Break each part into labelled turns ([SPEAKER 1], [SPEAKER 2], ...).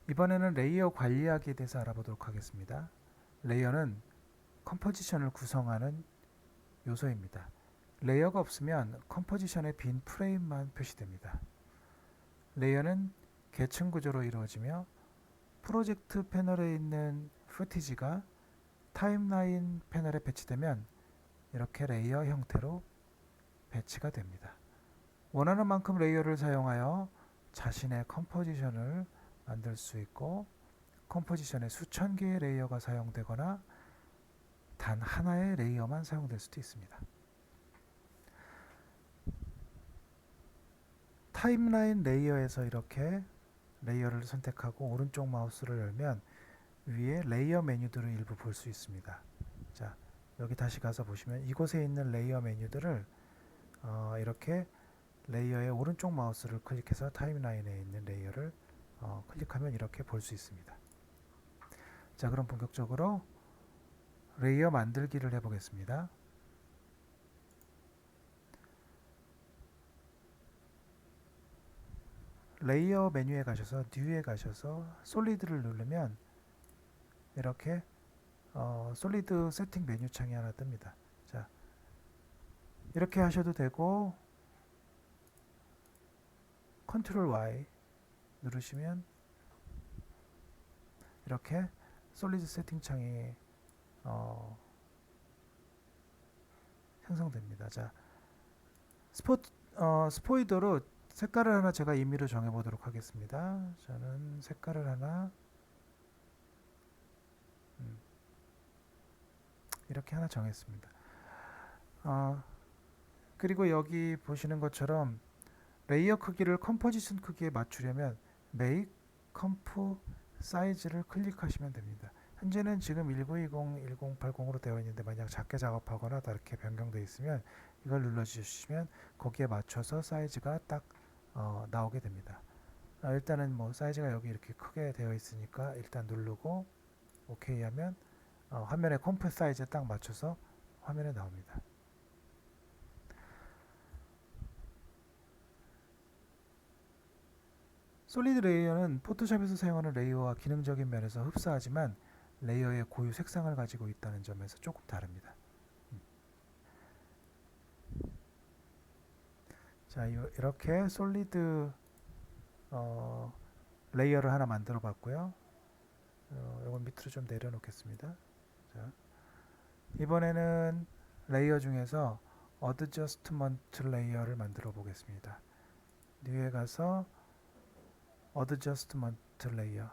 [SPEAKER 1] 이번에는 레이어 관리하기에 대해서 알아보도록 하겠습니다. 레이어는 컴포지션을 구성하는 요소입니다. 레이어가 없으면 컴포지션의 빈 프레임만 표시됩니다. 레이어는 계층 구조로 이루어지며 프로젝트 패널에 있는 푸티지가 타임라인 패널에 배치되면 이렇게 레이어 형태로 배치가 됩니다. 원하는 만큼 레이어를 사용하여 자신의 컴포지션을 만들 수 있고, 컴포지션에 수천 개의 레이어가 사용되거나 단 하나의 레이어만 사용될 수도 있습니다. 타임라인 레이어에서 이렇게 레이어를 선택하고 오른쪽 마우스를 열면 위에 레이어 메뉴들을 일부 볼 수 있습니다. 자, 여기 다시 가서 보시면 이곳에 있는 레이어 메뉴들을 이렇게 레이어의 오른쪽 마우스를 클릭해서 타임라인에 있는 레이어를 클릭하면 이렇게 볼 수 있습니다. 자, 그럼 본격적으로 레이어 만들기를 해보겠습니다. 레이어 메뉴에 가셔서 뉴에 가셔서 솔리드를 누르면 이렇게 솔리드 세팅 메뉴 창이 하나 뜹니다. 자, 이렇게 하셔도 되고 컨트롤 Y 누르시면 이렇게 솔리드 세팅 창이 생성됩니다. 자, 스포이더로 색깔을 하나 제가 임의로 정해보도록 하겠습니다. 저는 색깔을 하나 이렇게 하나 정했습니다. 그리고 여기 보시는 것처럼 레이어 크기를 컴포지션 크기에 맞추려면 Make Comp 사이즈를 클릭하시면 됩니다. 현재는 지금 1920, 1080으로 되어 있는데 만약 작게 작업하거나 다르게 변경되어 있으면 이걸 눌러주시면 거기에 맞춰서 사이즈가 딱 나오게 됩니다. 일단은 뭐 사이즈가 여기 이렇게 크게 되어 있으니까 일단 누르고 OK 하면 화면에 컴프 사이즈에 딱 맞춰서 화면에 나옵니다. 솔리드 레이어는 포토샵에서 사용하는 레이어와 기능적인 면에서 흡사하지만 레이어의 고유 색상을 가지고 있다는 점에서 조금 다릅니다. 자, 이렇게 솔리드 레이어를 하나 만들어 봤고요. 이건 밑으로 좀 내려놓겠습니다. 자, 이번에는 레이어 중에서 어드저스트먼트 레이어를 만들어 보겠습니다. 뉴에 가서 어드저스트먼트 레이어,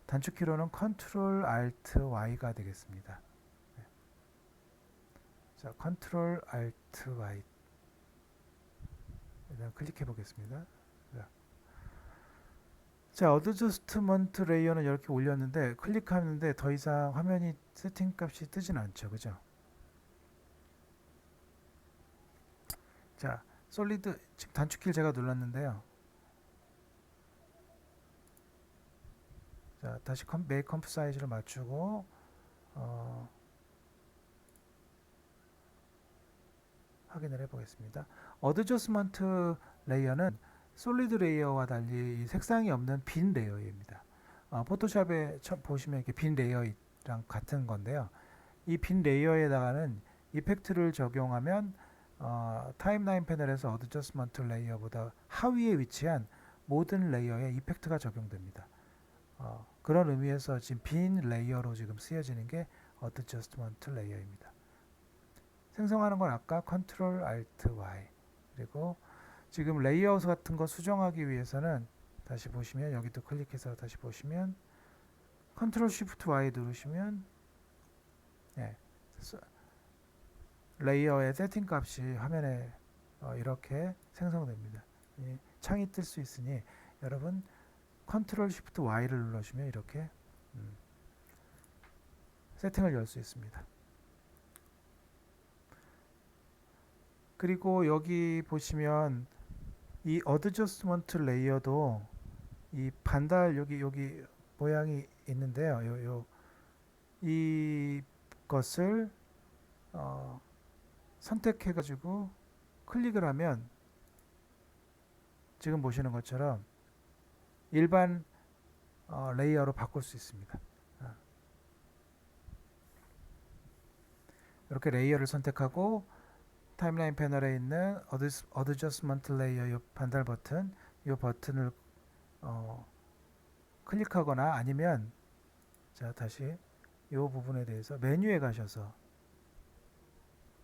[SPEAKER 1] 단축키로는 Ctrl Alt Y가 되겠습니다. 자, Ctrl Alt Y 일단 클릭해 보겠습니다. 자, 어드저스트먼트 레이어는 이렇게 올렸는데 클릭하는데 더 이상 화면이 세팅 값이 뜨진 않죠, 그죠? 자, 솔리드 지금 단축키를 제가 눌렀는데요. 자, 다시 메이크 컴프 사이즈를 맞추고 확인을 해보겠습니다. 어드저스먼트 레이어는 솔리드 레이어와 달리 색상이 없는 빈 레이어입니다. 포토샵에 보시면 이렇게 빈 레이어랑 같은 건데요. 이 빈 레이어에다가는 이펙트를 적용하면 타임라인 패널에서 어드저스먼트 레이어보다 하위에 위치한 모든 레이어에 이펙트가 적용됩니다. 그런 의미에서 지금 빈 레이어로 지금 쓰여지는 게 어드저스트먼트 레이어입니다. 생성하는 건 아까 Ctrl Alt Y, 그리고 지금 레이아웃 같은 거 수정하기 위해서는 다시 보시면 여기도 클릭해서 다시 보시면 Ctrl Shift Y 누르시면 레이어의 세팅 값이 화면에 이렇게 생성됩니다. 창이 뜰 수 있으니 여러분 Ctrl Shift Y를 눌러주면 이렇게 세팅을 열 수 있습니다. 그리고 여기 보시면 이 어드저스먼트 레이어도 이 반달 여기 모양이 있는데요. 이것을 선택해 가지고 클릭을 하면 지금 보시는 것처럼 일반 레이어로 바꿀 수 있습니다. 이렇게 레이어를 선택하고 타임라인 패널에 있는 어드저스먼트 레이어 이 반달 버튼, 이 버튼을 클릭하거나 아니면 자 다시 이 부분에 대해서 메뉴에 가셔서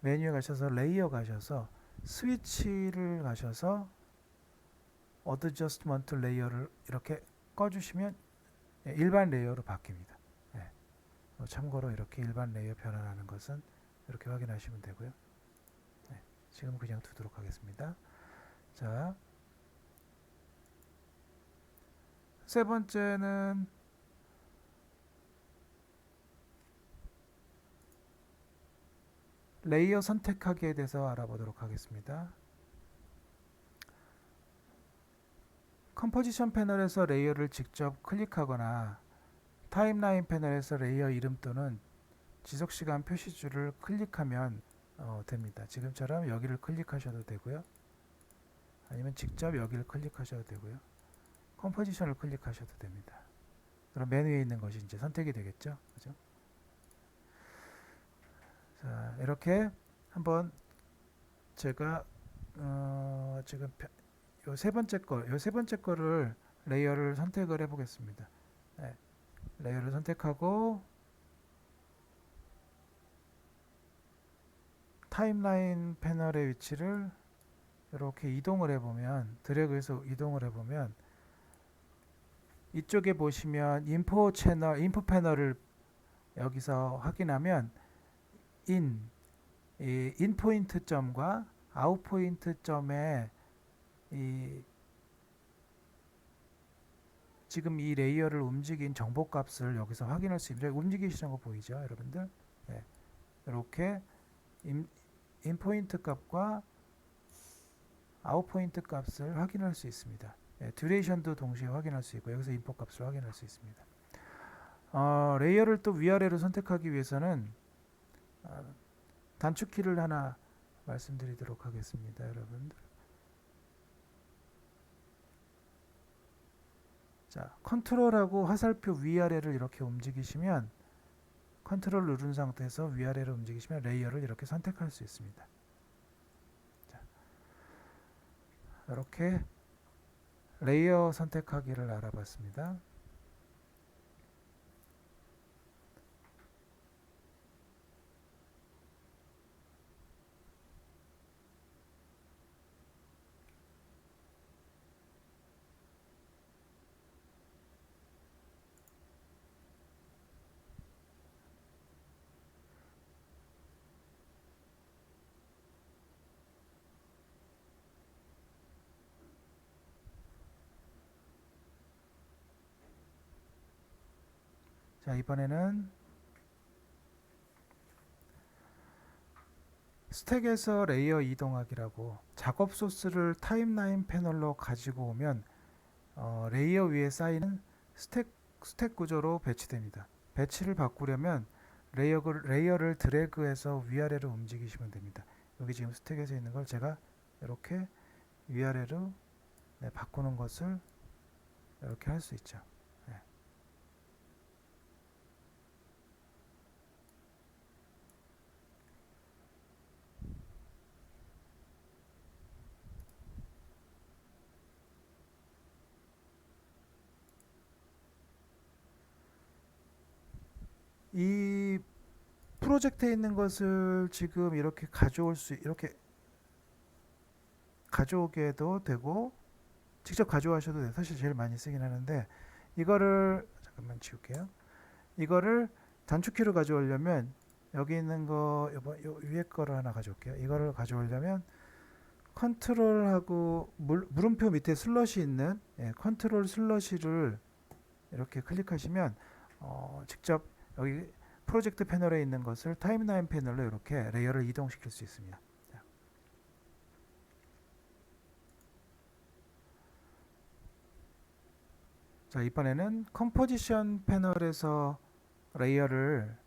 [SPEAKER 1] 레이어 가셔서 스위치를 가셔서 어드저스먼트 레이어를 이렇게 꺼주시면 일반 레이어로 바뀝니다. 예. 참고로 이렇게 일반 레이어 변환하는 것은 이렇게 확인하시면 되고요. 네. 지금 그냥 두도록 하겠습니다. 자, 세 번째는 레이어 선택하기에 대해서 알아보도록 하겠습니다. 컴포지션 패널에서 레이어를 직접 클릭하거나 타임라인 패널에서 레이어 이름 또는 지속시간 표시줄을 클릭하면 됩니다. 지금처럼 여기를 클릭하셔도 되고요. 아니면 직접 여기를 클릭하셔도 되고요. 컴포지션을 클릭하셔도 됩니다. 그럼 메뉴에 있는 것이 이제 선택이 되겠죠. 그죠? 자, 이렇게 한번 제가 지금 요 세 번째 거를 레이어를 선택을 해 보겠습니다. 네, 레이어를 선택하고 타임라인 패널의 위치를 이렇게 이동을 해보면 드래그해서 이동을 해보면 이쪽에 보시면 인포 패널을 여기서 확인하면 인 포인트 점과 아웃 포인트 점에 지금 이 레이어를 움직인 정보 값을 여기서 확인할 수 있습니다. 움직이시는 거 보이죠, 여러분들? 네. 이렇게 인 포인트 값과 아웃 포인트 값을 확인할 수 있습니다. 네, 듀레이션도 동시에 확인할 수 있고 여기서 인포 값을 확인할 수 있습니다. 레이어를 또 위아래로 선택하기 위해서는 단축키를 하나 말씀드리도록 하겠습니다, 여러분들. 자, 컨트롤하고 화살표 위아래를 이렇게 움직이시면 컨트롤 누른 상태에서 위아래로 움직이시면 레이어를 이렇게 선택할 수 있습니다. 자, 이렇게 레이어 선택하기를 알아봤습니다. 자, 이번에는 스택에서 레이어 이동하기라고 작업 소스를 타임라인 패널로 가지고 오면 레이어 위에 쌓이는 스택 구조로 배치됩니다. 배치를 바꾸려면 레이어를 드래그해서 위아래로 움직이시면 됩니다. 여기 지금 스택에서 있는 걸 제가 이렇게 위아래로 바꾸는 것을 이렇게 할 수 있죠. 네. 이 프로젝트에 있는 것을 지금 이렇게 이렇게 가져오게도 되고 직접 가져가셔도 돼요. 사실 제일 많이 쓰긴 하는데 이거를 잠깐만 지울게요. 이거를 단축키로 가져오려면 여기 있는 거 요 위에 거를 하나 가져올게요. 이거를 가져오려면 컨트롤하고 물음표 밑에 슬러시 있는 컨트롤 슬러시를 이렇게 클릭하시면 직접 여기 프로젝트 패널에 있는 것을 타임라인 패널로 이렇게 레이어를 이동시킬 수 있습니다. 자, 이번에는 컴포지션 패널에서 레이어를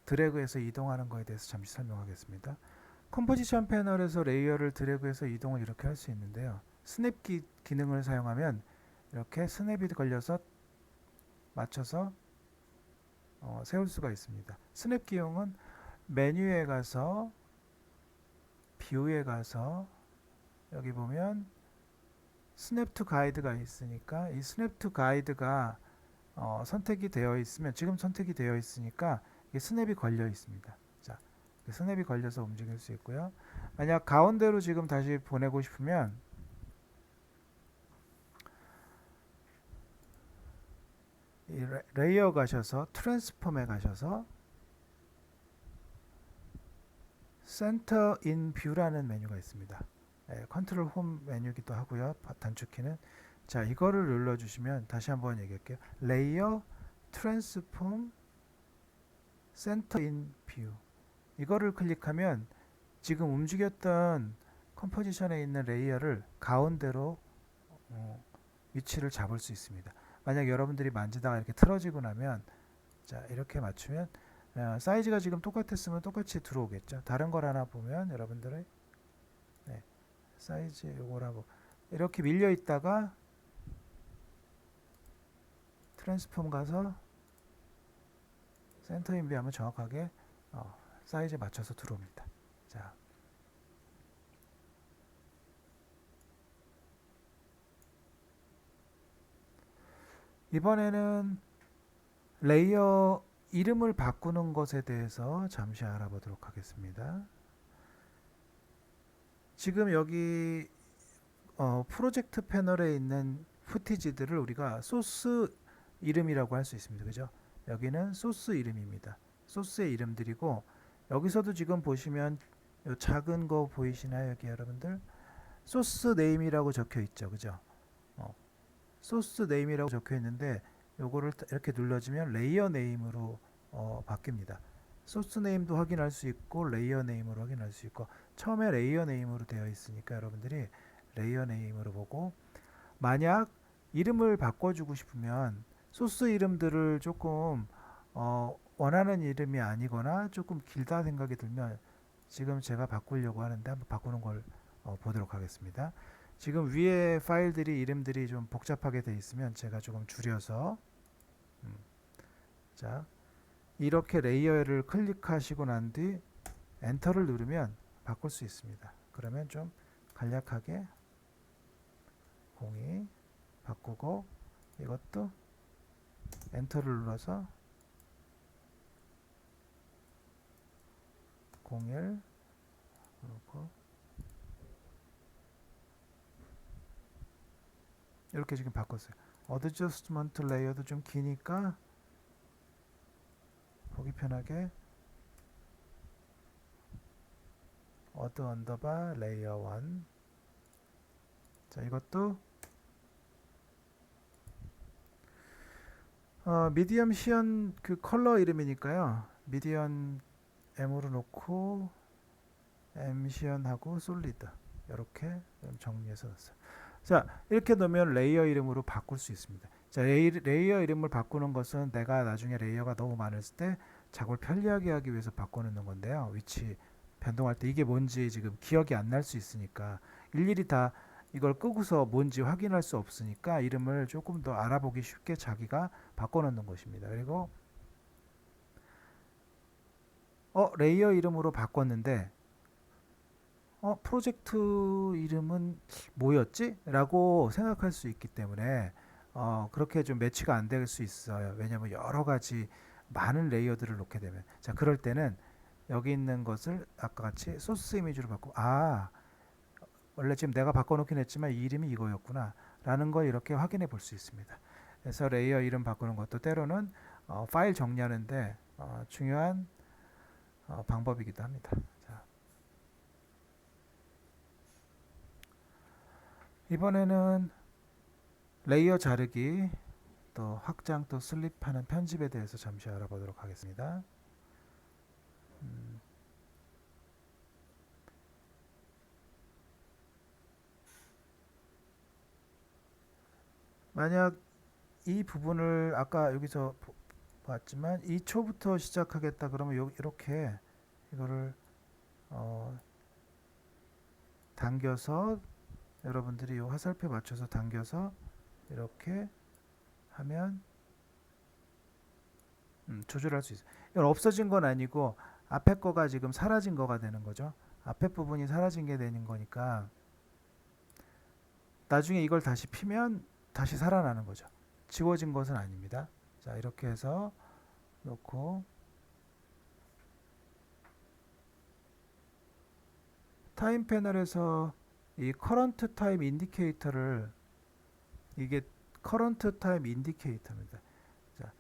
[SPEAKER 1] 드래그해서 이동하는 것에 대해서 잠시 설명하겠습니다. 컴포지션 패널에서 레이어를 드래그해서 이동을 이렇게 할 수 있는데요. 스냅 기능을 사용하면 이렇게 스냅이 걸려서 맞춰서 세울 수가 있습니다. 스냅 기용은 메뉴에 가서 뷰에 가서 여기 보면 스냅 투 가이드가 있으니까 이 스냅 투 가이드가 선택이 되어 있으면 지금 선택이 되어 있으니까 이게 스냅이 걸려 있습니다. 자, 스냅이 걸려서 움직일 수 있고요. 만약 가운데로 지금 다시 보내고 싶으면 이 레이어 가셔서 트랜스폼에 가셔서 센터 인 뷰라는 메뉴가 있습니다. 컨트롤 홈 메뉴기도 하고요. 단축키는 자, 이거를 눌러 주시면 다시 한번 얘기할게요. 레이어 트랜스폼 센터 인 뷰 이거를 클릭하면 지금 움직였던 컴포지션에 있는 레이어를 가운데로 위치를 잡을 수 있습니다. 만약 여러분들이 만지다가 이렇게 틀어지고 나면 자, 이렇게 맞추면 사이즈가 지금 똑같았으면 똑같이 들어오겠죠. 다른 걸 하나 보면 여러분들의 사이즈 요거라고 이렇게 밀려 있다가 트랜스폼 가서 센터 인비 하면 정확하게 사이즈에 맞춰서 들어옵니다. 자, 이번에는 레이어 이름을 바꾸는 것에 대해서 잠시 알아보도록 하겠습니다. 지금 여기 프로젝트 패널에 있는 푸티지들을 우리가 소스 이름이라고 할 수 있습니다. 그죠? 여기는 소스 이름입니다. 소스의 이름들이고 여기서도 지금 보시면 요 작은 거 보이시나요? 여기 여러분들 소스 네임이라고 적혀 있죠. 그죠? 소스 네임이라고 적혀 있는데 요거를 이렇게 눌러주면 레이어 네임으로 바뀝니다. 소스 네임도 확인할 수 있고 레이어 네임으로 확인할 수 있고 처음에 레이어 네임으로 되어 있으니까 여러분들이 레이어 네임으로 보고 만약 이름을 바꿔주고 싶으면 소스 이름들을 조금 원하는 이름이 아니거나 조금 길다 생각이 들면 지금 제가 바꾸려고 하는데 한번 바꾸는 걸 보도록 하겠습니다. 지금 위에 파일들이 이름들이 좀 복잡하게 되어 있으면 제가 조금 줄여서 자, 이렇게 레이어를 클릭하시고 난 뒤 엔터를 누르면 바꿀 수 있습니다. 그러면 좀 간략하게 02 바꾸고 이것도 엔터를 눌러서 01 그렇고 이렇게 지금 바꿨어요. 어드저스트먼트 레이어도 좀 기니까 보기 편하게 어드 언더바 레이어 1 자, 이것도 미디엄 시언 그 컬러 이름이니까요. 미디엄 M으로 놓고 M 시언하고 솔리드 이렇게 정리해서 넣었어요. 자, 이렇게 넣으면 레이어 이름으로 바꿀 수 있습니다. 자, 레이어 이름을 바꾸는 것은 내가 나중에 레이어가 너무 많았을 때 작업을 편리하게 하기 위해서 바꿔놓는 건데요. 위치 변동할 때 이게 뭔지 지금 기억이 안 날 수 있으니까 일일이 다 이걸 끄고서 뭔지 확인할 수 없으니까 이름을 조금 더 알아보기 쉽게 자기가 바꿔놓는 것입니다. 그리고 레이어 이름으로 바꿨는데 프로젝트 이름은 뭐였지? 라고 생각할 수 있기 때문에 그렇게 좀 매치가 안 될 수 있어요. 왜냐하면 여러 가지 많은 레이어들을 놓게 되면 자, 그럴 때는 여기 있는 것을 아까 같이 소스 이미지로 바꾸고 원래 지금 내가 바꿔놓긴 했지만 이 이름이 이거였구나 라는 걸 이렇게 확인해 볼 수 있습니다. 그래서 레이어 이름 바꾸는 것도 때로는 파일 정리하는데 중요한 방법이기도 합니다. 자, 이번에는 레이어 자르기 또 확장 또 슬립하는 편집에 대해서 잠시 알아보도록 하겠습니다. 만약 이 부분을 아까 여기서 봤지만 2초부터 시작하겠다 그러면 이렇게 이거를 당겨서 여러분들이 이 화살표 맞춰서 당겨서 이렇게 하면 조절할 수 있어요. 이건 없어진 건 아니고 앞에 거가 지금 사라진 거가 되는 거죠. 앞에 부분이 사라진 게 되는 거니까 나중에 이걸 다시 피면 다시 살아나는 거죠. 지워진 것은 아닙니다. 자, 이렇게 해서 놓고 타임 패널에서 이 커런트 타임 인디케이터를 이게 커런트 타임 인디케이터입니다. 자,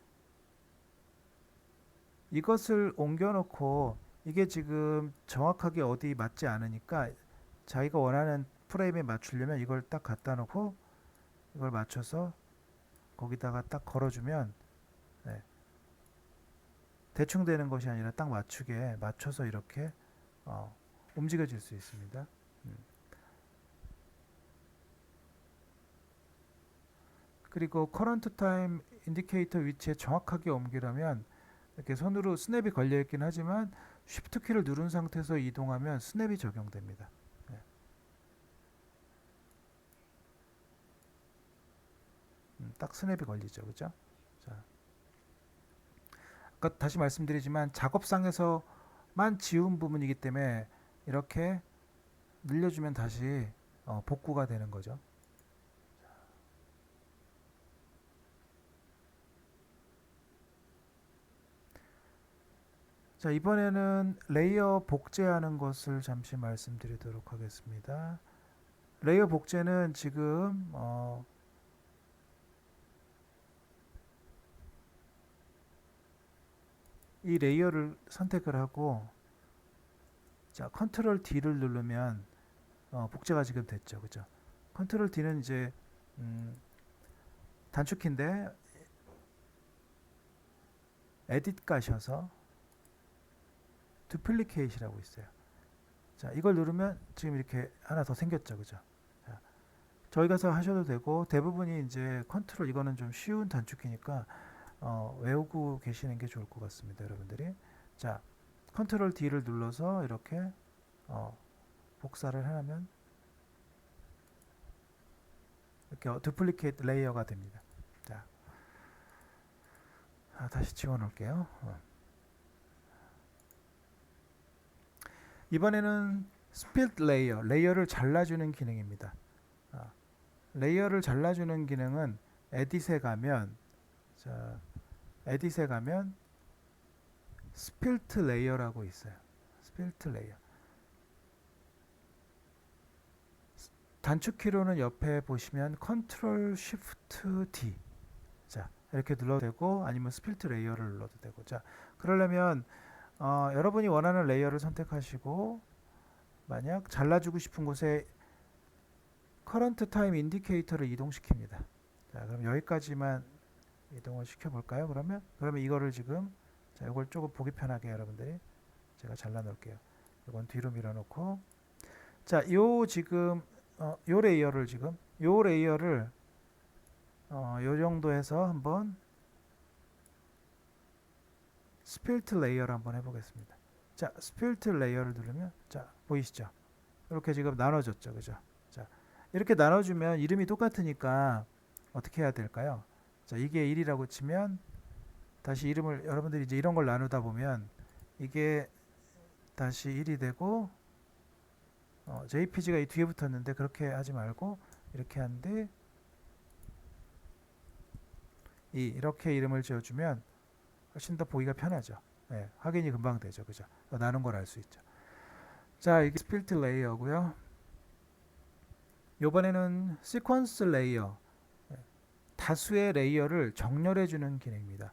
[SPEAKER 1] 이것을 옮겨 놓고 이게 지금 정확하게 어디 맞지 않으니까 자기가 원하는 프레임에 맞추려면 이걸 딱 갖다 놓고 이걸 맞춰서 거기다가 딱 걸어주면 네, 대충 되는 것이 아니라 딱 맞추게 맞춰서 이렇게 움직여질 수 있습니다. 그리고 커런트 타임 인디케이터 위치에 정확하게 옮기려면 이렇게 손으로 스냅이 걸려 있긴 하지만 쉬프트 키를 누른 상태에서 이동하면 스냅이 적용됩니다. 네. 딱 스냅이 걸리죠, 그죠? 자, 아까 다시 말씀드리지만 작업상에서만 지운 부분이기 때문에 이렇게 늘려주면 다시 복구가 되는 거죠. 자, 이번에는 레이어 복제하는 것을 잠시 말씀드리도록 하겠습니다. 레이어 복제는 지금 이 레이어를 선택을 하고 자, 컨트롤 D를 누르면 복제가 지금 됐죠, 그죠? 컨트롤 D는 이제 단축키인데 에딧 가셔서 두플리케이트라고 있어요. 자, 이걸 누르면 지금 이렇게 하나 더 생겼죠, 그죠? 자, 저희 가서 하셔도 되고 대부분이 이제 컨트롤 이거는 좀 쉬운 단축키니까 외우고 계시는 게 좋을 것 같습니다, 여러분들이. 자, 컨트롤 D를 눌러서 이렇게 복사를 하면 이렇게 두플리케이트 레이어가 됩니다. 자, 다시 지워놓을게요. 이번에는 스플릿 레이어, 레이어를 잘라주는 기능입니다. 레이어를 잘라주는 기능은 에딧에 가면 자, 에딧에 가면 스플릿 레이어라고 있어요. 스플릿 레이어. 단축키로는 옆에 보시면 컨트롤 쉬프트 D 자, 이렇게 눌러도 되고 아니면 스플릿 레이어를 눌러도 되고 자, 그러려면 여러분이 원하는 레이어를 선택하시고 만약 잘라주고 싶은 곳에 커런트 타임 인디케이터를 이동시킵니다. 자, 그럼 여기까지만 이동을 시켜볼까요? 그러면 이거를 지금 자, 이걸 조금 보기 편하게 여러분들이 제가 잘라 놓을게요. 이건 뒤로 밀어놓고 자, 지금 요 레이어를 요 정도 해서 한번 스플릿 레이어를 한번 해보겠습니다. 자, 스플릿 레이어를 누르면 자, 보이시죠? 이렇게 지금 나눠졌죠, 그죠? 자, 이렇게 나눠주면 이름이 똑같으니까 어떻게 해야 될까요? 자, 이게 1이라고 치면 다시 이름을 여러분들이 이제 이런 걸 나누다 보면 이게 다시 1이 되고 JPG가 이 뒤에 붙었는데 그렇게 하지 말고 이렇게 하는데 이렇게 이름을 지어주면 훨씬 더 보기가 편하죠. 네, 확인이 금방 되죠, 그죠? 나눈 걸 알 수 있죠. 자, 이게 스플릿 레이어고요. 이번에는 시퀀스 레이어, 다수의 레이어를 정렬해주는 기능입니다.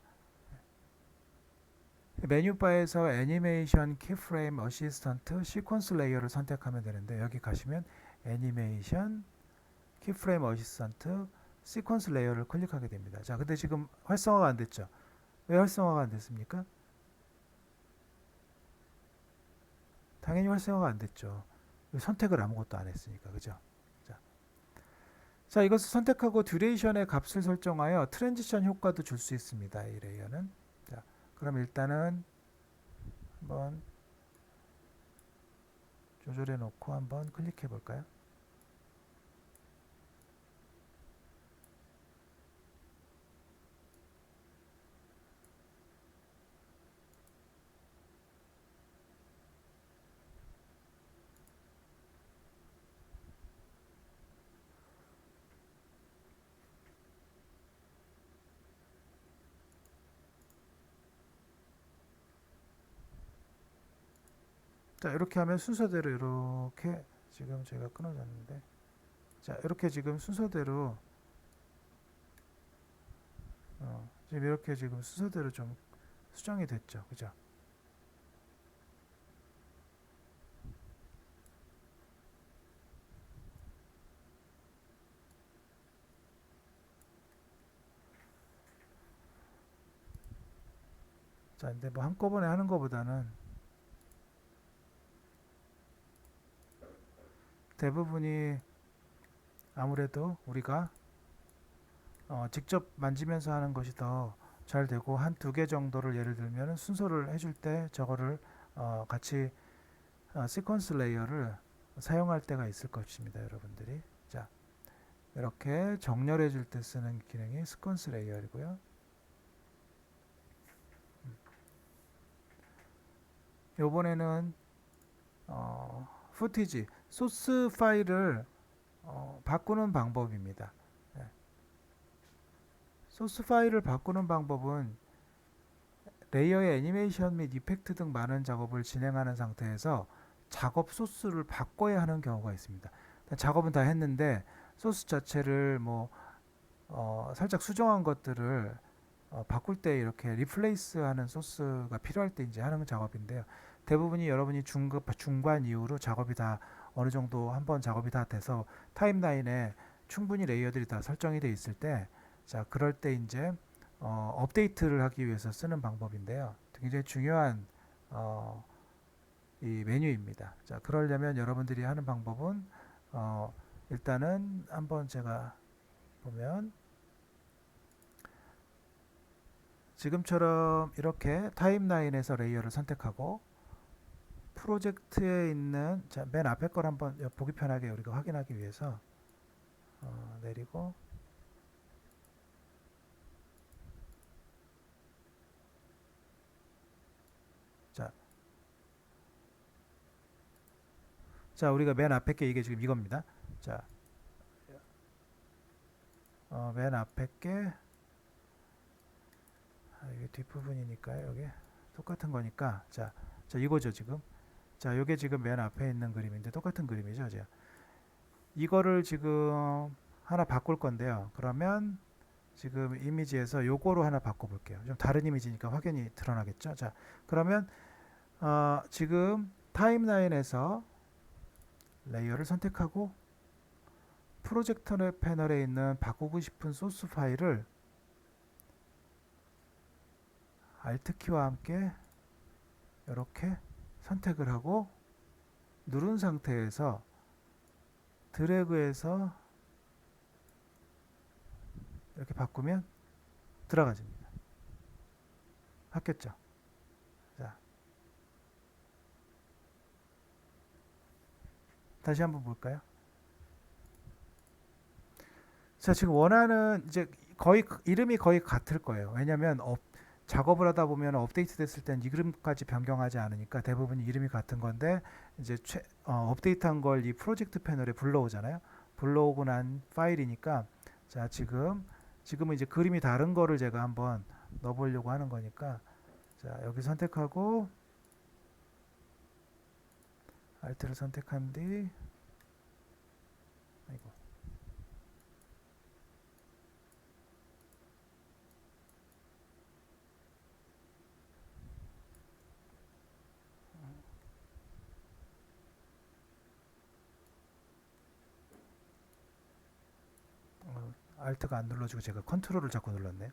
[SPEAKER 1] 메뉴바에서 애니메이션 키프레임 어시스턴트 시퀀스 레이어를 선택하면 되는데 여기 가시면 애니메이션 키프레임 어시스턴트 시퀀스 레이어를 클릭하게 됩니다. 자, 근데 지금 활성화가 안 됐죠? 왜 활성화가 안 됐습니까? 당연히 활성화가 안 됐죠. 선택을 아무것도 안 했으니까, 그죠? 자, 이것을 선택하고 듀레이션의 값을 설정하여 트랜지션 효과도 줄 수 있습니다. 이 레이어는. 자, 그럼 일단은 한번 조절해 놓고 한번 클릭해 볼까요? 자, 이렇게 하면 순서대로 이렇게 지금 제가 끊어졌는데, 자, 이렇게 지금 순서대로 지금 이렇게 지금 순서대로 좀 수정이 됐죠, 그죠? 자, 근데 뭐 한꺼번에 하는 것보다는 대부분이 아무래도 우리가 직접 만지면서 하는 것이 더 잘 되고, 한 두 개 정도를 예를 들면 순서를 해줄 때 저거를 같이 시퀀스 레이어를 사용할 때가 있을 것입니다, 여러분들이. 자, 이렇게 정렬해 줄 때 쓰는 기능이 시퀀스 레이어이고요. 요번에는 후티지 소스 파일을 바꾸는 방법입니다. 네. 소스 파일을 바꾸는 방법은 레이어의 애니메이션 및 이펙트 등 많은 작업을 진행하는 상태에서 작업 소스를 바꿔야 하는 경우가 있습니다. 작업은 다 했는데 소스 자체를 뭐 살짝 수정한 것들을 바꿀 때 이렇게 리플레이스 하는 소스가 필요할 때 이제 하는 작업인데요. 대부분이 여러분이 중반 이후로 작업이 다 어느 정도 한번 작업이 다 돼서 타임라인에 충분히 레이어들이 다 설정이 돼 있을 때, 자, 그럴 때 이제 업데이트를 하기 위해서 쓰는 방법인데요. 굉장히 중요한 이 메뉴입니다. 자, 그러려면 여러분들이 하는 방법은 일단은 한번 제가 보면 지금처럼 이렇게 타임라인에서 레이어를 선택하고 프로젝트에 있는, 자, 맨 앞에 걸 한번 보기 편하게 우리가 확인하기 위해서 내리고, 자, 자, 우리가 맨 앞에 게 이게 지금 이겁니다. 자, 맨 앞에 게 이게 뒷부분이니까요. 여기 똑같은 거니까, 자, 이거죠 지금. 자, 요게 지금 맨 앞에 있는 그림인데 똑같은 그림이죠. 자, 이거를 지금 하나 바꿀 건데요. 그러면 지금 이미지에서 요거로 하나 바꿔볼게요. 좀 다른 이미지니까 확연히 드러나겠죠. 자, 그러면 지금 타임라인에서 레이어를 선택하고 프로젝터 패널에 있는 바꾸고 싶은 소스 파일을 Alt키와 함께 이렇게 선택을 하고 누른 상태에서 드래그해서 이렇게 바꾸면 들어가집니다. 바뀌었죠? 자, 다시 한번 볼까요? 자, 지금 원하는 이제 거의 이름이 거의 같을 거예요. 왜냐하면 작업을 하다 보면 업데이트 됐을 땐 이름까지 변경하지 않으니까 대부분 이름이 같은 건데, 이제 업데이트한 걸 이 프로젝트 패널에 불러오잖아요. 불러오고 난 파일이니까, 자, 지금은 이제 그림이 다른 거를 제가 한번 넣어보려고 하는 거니까, 자, 여기 선택하고 Alt를 선택한 뒤, 아이고, Alt가 안 눌러지고 제가 컨트롤을 자꾸 눌렀네요.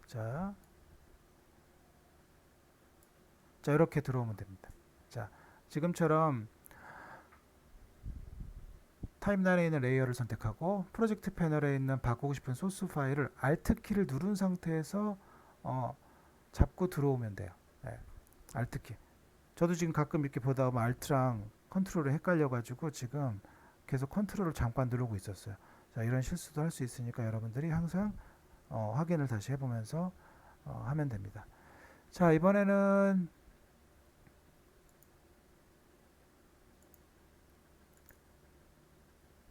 [SPEAKER 1] 자, 이렇게 들어오면 됩니다. 자, 지금처럼 타임라인에 있는 레이어를 선택하고 프로젝트 패널에 있는 바꾸고 싶은 소스 파일을 Alt 키를 누른 상태에서 잡고 들어오면 돼요. 네, Alt 키. 저도 지금 가끔 이렇게 보다 보면 Alt랑 컨트롤을 헷갈려가지고 지금 계속 컨트롤을 잠깐 누르고 있었어요. 자, 이런 실수도 할 수 있으니까 여러분들이 항상 확인을 다시 해보면서 하면 됩니다. 자, 이번에는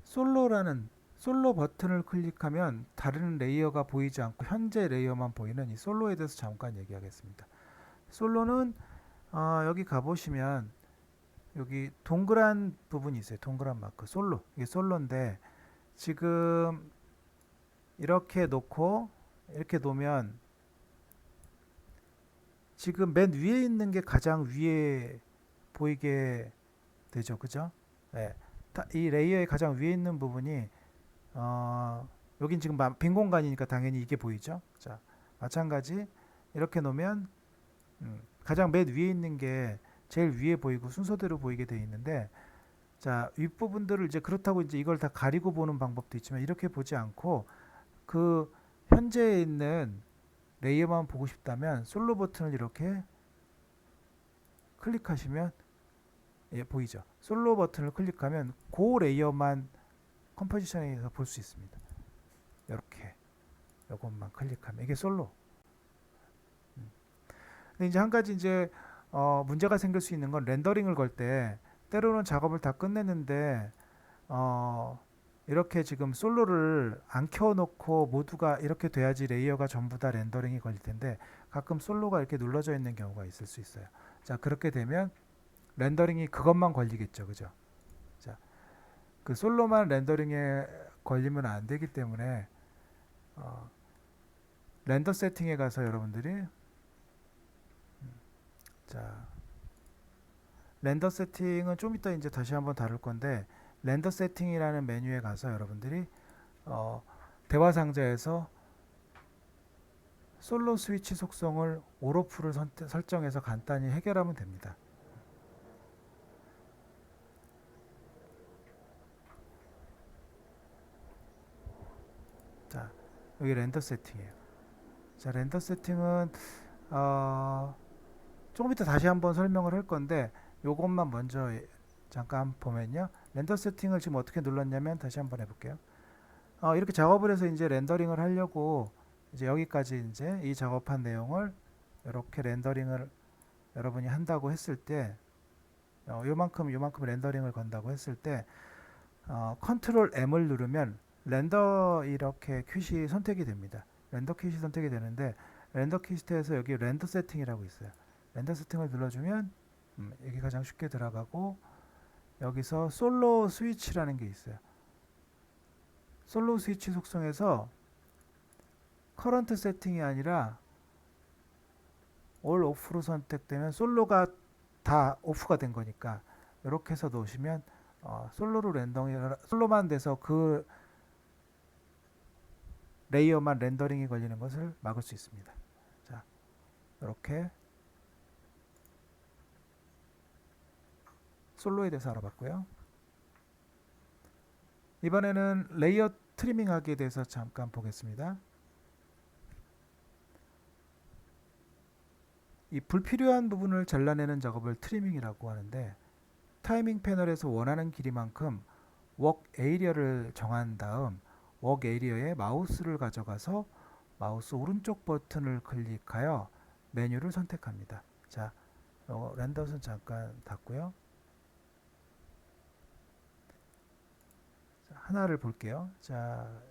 [SPEAKER 1] 솔로 버튼을 클릭하면 다른 레이어가 보이지 않고 현재 레이어만 보이는 이 솔로에 대해서 잠깐 얘기하겠습니다. 솔로는 여기 가보시면 여기 동그란 부분이 있어요. 동그란 마크 솔로. 이게 솔로인데 지금 이렇게 놓고 이렇게 놓으면 지금 맨 위에 있는 게 가장 위에 보이게 되죠. 그죠? 네. 이 레이어의 가장 위에 있는 부분이 여긴 지금 빈 공간이니까 당연히 이게 보이죠. 자, 마찬가지 이렇게 놓으면 가장 맨 위에 있는 게 제일 위에 보이고 순서대로 보이게 돼 있는데, 자, 윗부분들을 이제 그렇다고 이제 이걸 다 가리고 보는 방법도 있지만 이렇게 보지 않고 그 현재 있는 레이어만 보고 싶다면 솔로 버튼을 이렇게 클릭하시면 예, 보이죠. 솔로 버튼을 클릭하면 그 레이어만 컴포지션에서 볼 수 있습니다. 이렇게 이것만 클릭하면 이게 솔로. 근데 이제 한 가지 이제 문제가 생길 수 있는 건 렌더링을 걸 때 때로는 작업을 다 끝냈는데 이렇게 지금 솔로를 안 켜놓고 모두가 이렇게 돼야지 레이어가 전부 다 렌더링이 걸릴 텐데 가끔 솔로가 이렇게 눌러져 있는 경우가 있을 수 있어요. 자, 그렇게 되면 렌더링이 그것만 걸리겠죠, 그죠? 자, 그 솔로만 렌더링에 걸리면 안 되기 때문에 렌더 세팅에 가서 여러분들이 자, 렌더 세팅은 좀 이따 이제 다시 한번 다룰 건데 렌더 세팅이라는 메뉴에 가서 여러분들이 대화 상자에서 솔로 스위치 속성을 온오프를 설정해서 간단히 해결하면 됩니다. 자, 여기 렌더 세팅이에요. 자, 렌더 세팅은 조금 이따 다시 한번 설명을 할 건데 요것만 먼저 잠깐 보면요. 렌더 세팅을 지금 어떻게 눌렀냐면 다시 한번 해볼게요. 이렇게 작업을 해서 이제 렌더링을 하려고 이제 여기까지 이제 이 작업한 내용을 이렇게 렌더링을 여러분이 한다고 했을 때 요만큼 렌더링을 건다고 했을 때 컨트롤 M을 누르면 렌더 이렇게 퀴시 선택이 됩니다. 렌더 퀴시 선택이 되는데 렌더 퀴시트에서 여기 렌더 세팅이라고 있어요. 렌더 세팅을 눌러주면 여기 가장 쉽게 들어가고 여기서 솔로 스위치라는 게 있어요. 솔로 스위치 속성에서 커런트 세팅이 아니라 올 오프로 선택되면 솔로가 다 오프가 된 거니까 이렇게 해서 놓으시면 솔로만 돼서 그 레이어만 렌더링이 걸리는 것을 막을 수 있습니다. 자, 이렇게 솔로에 대해서 알아봤고요. 이번에는 레이어 트리밍하기에 대해서 잠깐 보겠습니다. 이 불필요한 부분을 잘라내는 작업을 트리밍이라고 하는데 타이밍 패널에서 원하는 길이만큼 웍 에이리어를 정한 다음 웍 에이리어에 마우스를 가져가서 마우스 오른쪽 버튼을 클릭하여 메뉴를 선택합니다. 자, 렌더는 잠깐 닫고요. 자, 하나를 볼게요. 자,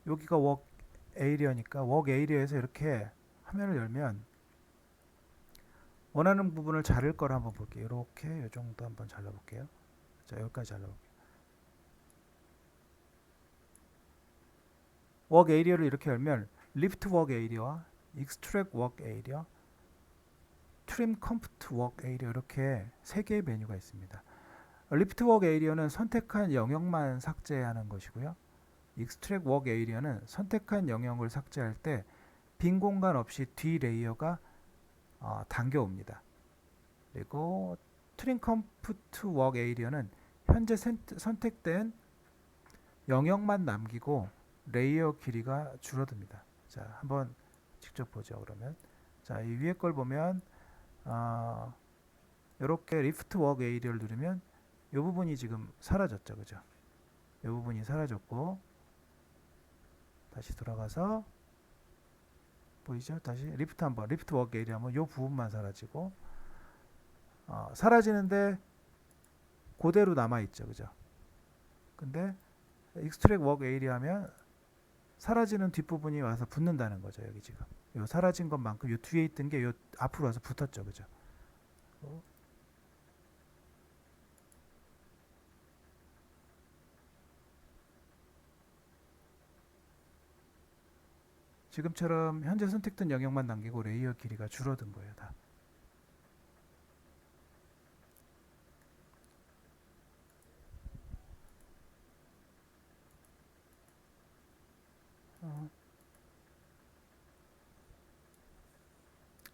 [SPEAKER 1] 여기가 웍 에이리어니까 웍 에이리어에서 이렇게 화면을 열면 원하는 부분을 자를 거를 한번 볼게요. 이렇게 이 정도 한번 잘라볼게요. 자, 여기까지 잘라볼게요. 웍 에이리어를 이렇게 열면 리프트 웍 에이리어와 익스트랙 웍 에이리어, 트림 컴프트 웍 에이리어 이렇게 세 개의 메뉴가 있습니다. 리프트 웍 에이리어는 선택한 영역만 삭제하는 것이고요. 익스트랙 웍 에이리어는 선택한 영역을 삭제할 때 빈 공간 없이 뒤 레이어가 당겨옵니다. 그리고 트림 컴프트 웍 에이리어는 현재 선택된 영역만 남기고 레이어 길이가 줄어듭니다. 자, 한번 직접 보죠. 그러면 자, 이 위에 걸 보면 이렇게 리프트 웍 에이리어를 누르면 이 부분이 지금 사라졌죠, 그죠? 이 부분이 사라졌고 다시 돌아가서 보이죠? 다시 리프트 웍 에이리어 하면 이 부분만 사라지고 사라지는데 그대로 남아있죠. 그죠? 근데 extract work area 하면 사라지는 뒷부분이 와서 붙는다는 거죠. 여기 지금. 요 사라진 것만큼 요 뒤에 있던 게 요 앞으로 와서 붙었죠. 그죠? 지금처럼 현재 선택된 영역만 남기고 레이어 길이가 줄어든 거예요. 다. 어,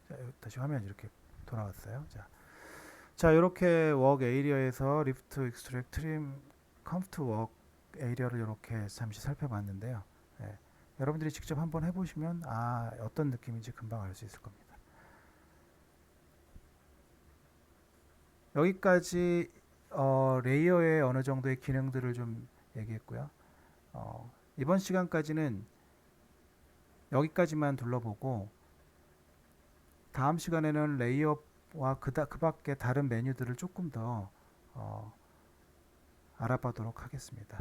[SPEAKER 1] 자, 다시 화면 이렇게 돌아왔어요. 자, 이렇게 워크 에이리어에서 리프트, 익스트랙, 트림, 컴프트 워크 에이리어를 이렇게 잠시 살펴봤는데요. 예, 여러분들이 직접 한번 해보시면 어떤 느낌인지 금방 알 수 있을 겁니다. 여기까지 레이어의 어느 정도의 기능들을 좀 얘기했고요. 이번 시간까지는 여기까지만 둘러보고 다음 시간에는 레이어와 그 밖에 다른 메뉴들을 조금 더 알아보도록 하겠습니다.